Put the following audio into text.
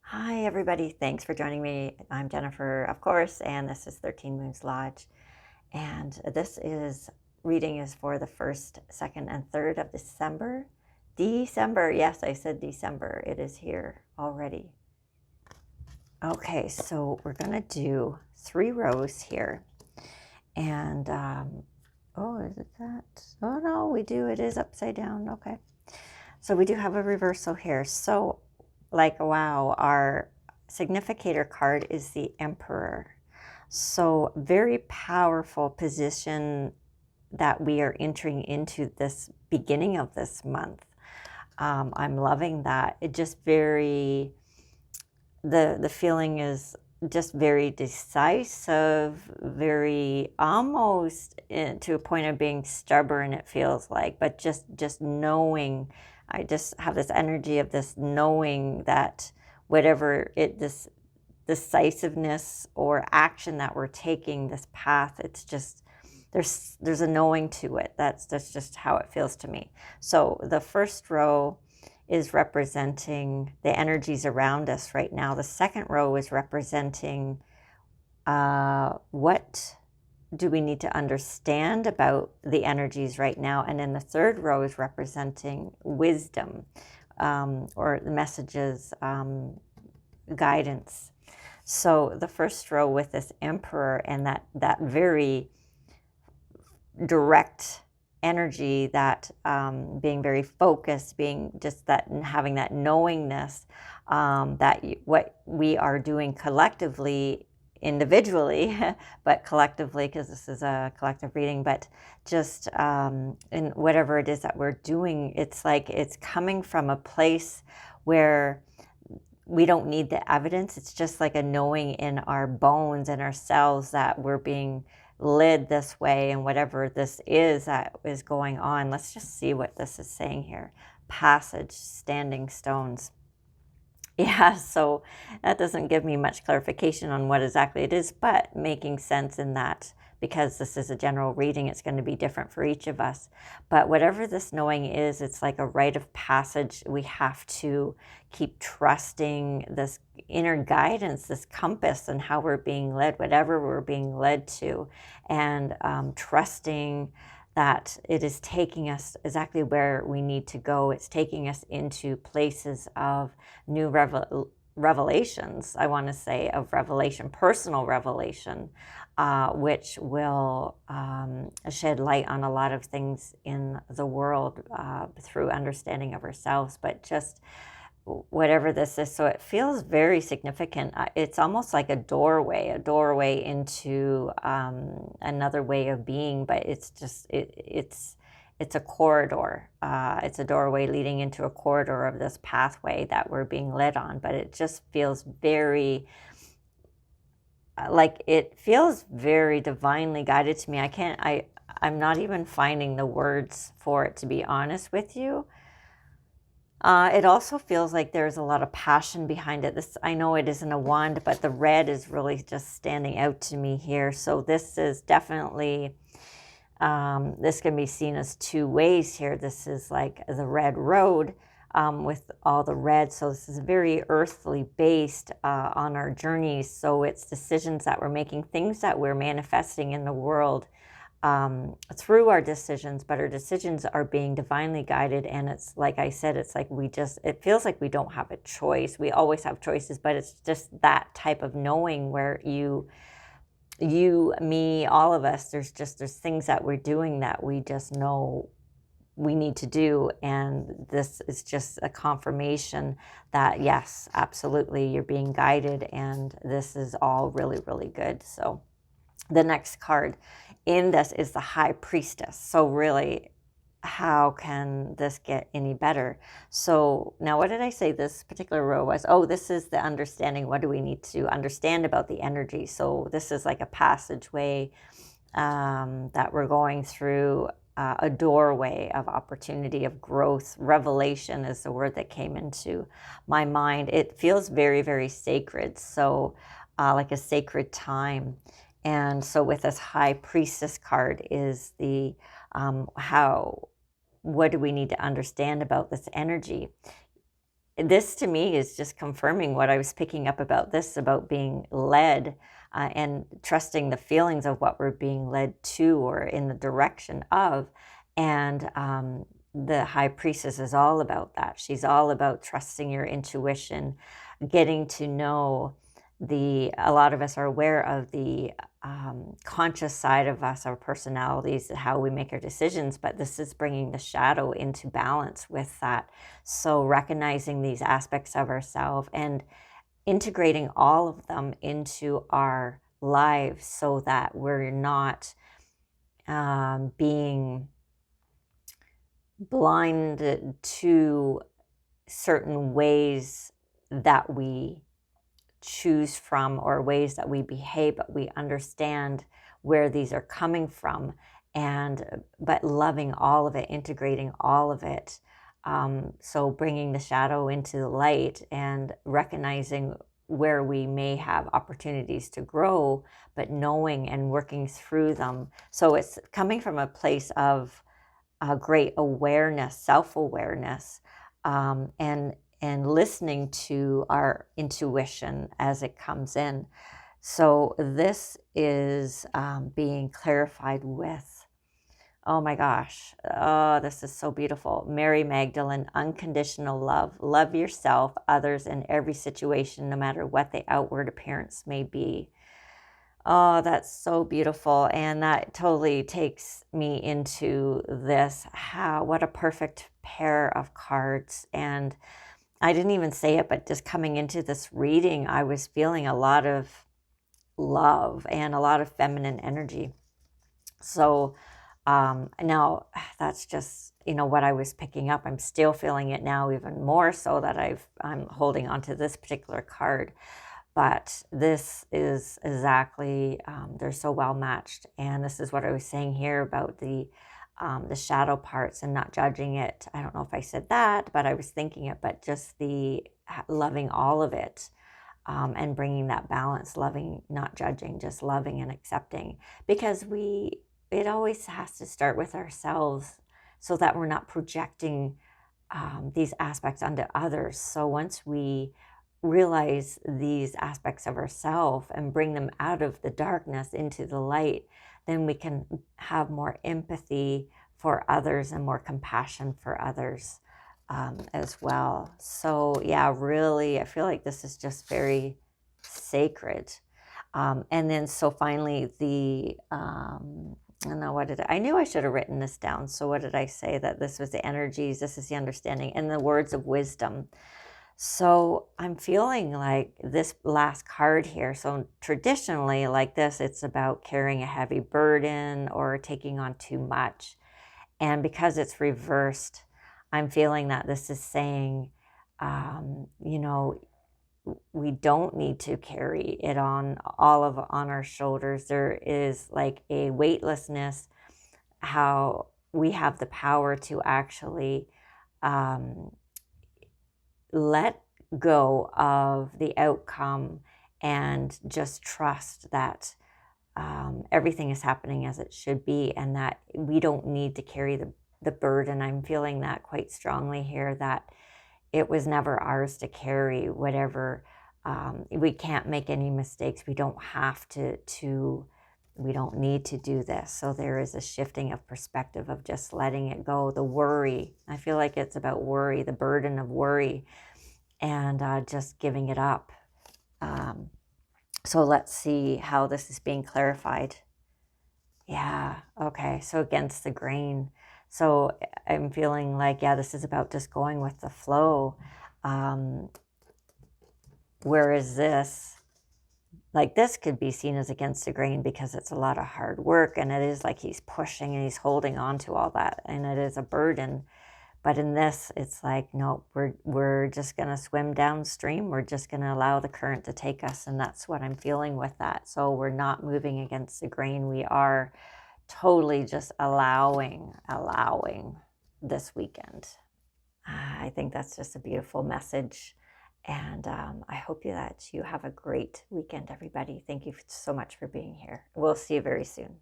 Hi, everybody. Thanks for joining me. I'm Jennifer, of course, and this is 13 Moons Lodge. And this is reading is for the 1st, 2nd, and 3rd of December. December. Yes, I said December. It is here already. Okay, so we're going to do 3 rows here. And, oh, is it that? Oh, no, we do. It is upside down. Okay. So we do have a reversal here. So, like, wow, our significator card is the Emperor. So, very powerful position that we are entering into this beginning of this month. I'm loving that. It just the feeling is just very decisive, very almost to a point of being stubborn, it feels like, but just knowing. I just have this energy of this knowing that whatever this decisiveness or action that we're taking, this path, it's just there's a knowing to it. That's just how it feels to me. So the first row is representing the energies around us right now. The second row is representing what do we need to understand about the energies right now. And then the third row is representing wisdom, or the messages, guidance. So the first row with this Emperor and that very direct energy, that being very focused, being just that, and having that knowingness, that what we are doing collectively, individually, but collectively, because this is a collective reading, but just in whatever it is that we're doing, it's like it's coming from a place where we don't need the evidence. It's just like a knowing in our bones and ourselves that we're being led this way, and whatever this is that is going on. Let's just see what this is saying here. Passage, standing stones. Yeah, so that doesn't give me much clarification on what exactly it is, but making sense in that, because this is a general reading, it's going to be different for each of us. But whatever this knowing is, it's like a rite of passage. We have to keep trusting this inner guidance, this compass, and how we're being led, whatever we're being led to, and trusting that it is taking us exactly where we need to go. It's taking us into places of new revelations, I want to say, of revelation, personal revelation, which will shed light on a lot of things in the world through understanding of ourselves, but just whatever this is. So it feels very significant. It's almost like a doorway into another way of being, but it's just, it's a corridor. It's a doorway leading into a corridor of this pathway that we're being led on, but it just feels very, like it feels very divinely guided to me. I'm not even finding the words for it, to be honest with you. It also feels like there's a lot of passion behind it. This, I know it isn't a wand, but the red is really just standing out to me here. So this is definitely, this can be seen as 2 ways here. This is like the red road, with all the red. So this is very earthly based on our journeys. So it's decisions that we're making, things that we're manifesting in the world through our decisions, but our decisions are being divinely guided. And it's like I said, it's like it feels like we don't have a choice. We always have choices, but it's just that type of knowing where you, me, all of us, there's things that we're doing that we just know we need to do. And this is just a confirmation that, yes, absolutely, you're being guided. And this is all really, really good. So the next card in this is the High Priestess. So really, how can this get any better? So now, what did I say this particular row was? Oh, this is the understanding. What do we need to understand about the energy? So this is like a passageway that we're going through, a doorway of opportunity, of growth. Revelation is the word that came into my mind. It feels very, very sacred. So like a sacred time. And so with this High Priestess card is the what do we need to understand about this energy? this to me is just confirming what I was picking up about this, about being led and trusting the feelings of what we're being led to or in the direction of. And the high priestess is all about that. She's all about trusting your intuition, getting to know a lot of us are aware of the conscious side of us, our personalities, how we make our decisions, but this is bringing the shadow into balance with that. So recognizing these aspects of ourselves and integrating all of them into our lives so that we're not being blinded to certain ways that we choose from or ways that we behave, but we understand where these are coming from, and but loving all of it, integrating all of it. So bringing the shadow into the light and recognizing where we may have opportunities to grow, but knowing and working through them. So it's coming from a place of great awareness, self-awareness, and listening to our intuition as it comes in. So this is being clarified with, oh my gosh, oh, this is so beautiful. Mary Magdalene, unconditional love. Love yourself, others, in every situation, no matter what the outward appearance may be. Oh, that's so beautiful. And that totally takes me into this, what a perfect pair of cards. And I didn't even say it, but just coming into this reading, I was feeling a lot of love and a lot of feminine energy. So now that's just, what I was picking up. I'm still feeling it now, even more so that I'm holding on to this particular card. But this is exactly, they're so well matched. And this is what I was saying here about the shadow parts and not judging it. I don't know if I said that, but I was thinking it, but just the loving all of it, and bringing that balance, loving, not judging, just loving and accepting. Because it always has to start with ourselves so that we're not projecting these aspects onto others. So once we realize these aspects of ourselves and bring them out of the darkness into the light, then we can have more empathy for others and more compassion for others as well. So yeah, really, I feel like this is just very sacred. And then so finally I don't know, I knew I should have written this down. So what did I say? That this was the energies, this is the understanding, and the words of wisdom. So I'm feeling like this last card here. So traditionally, like this, it's about carrying a heavy burden or taking on too much. And because it's reversed, I'm feeling that this is saying, we don't need to carry it on our shoulders. There is like a weightlessness, how we have the power to actually let go of the outcome and just trust that everything is happening as it should be, and that we don't need to carry the burden. I'm feeling that quite strongly here, that it was never ours to carry whatever. We can't make any mistakes. We don't have to we don't need to do this. So there is a shifting of perspective of just letting it go. The worry, I feel like it's about worry, the burden of worry, and just giving it up. So let's see how this is being clarified. Yeah, okay, so against the grain. So I'm feeling like, yeah, this is about just going with the flow. Whereas this could be seen as against the grain because it's a lot of hard work, and it is like he's pushing and he's holding on to all that, and it is a burden. But in this, it's like, no, we're just going to swim downstream. We're just going to allow the current to take us. And that's what I'm feeling with that. So we're not moving against the grain. We are totally just allowing this weekend. I think that's just a beautiful message. And I hope that you have a great weekend, everybody. Thank you so much for being here. We'll see you very soon.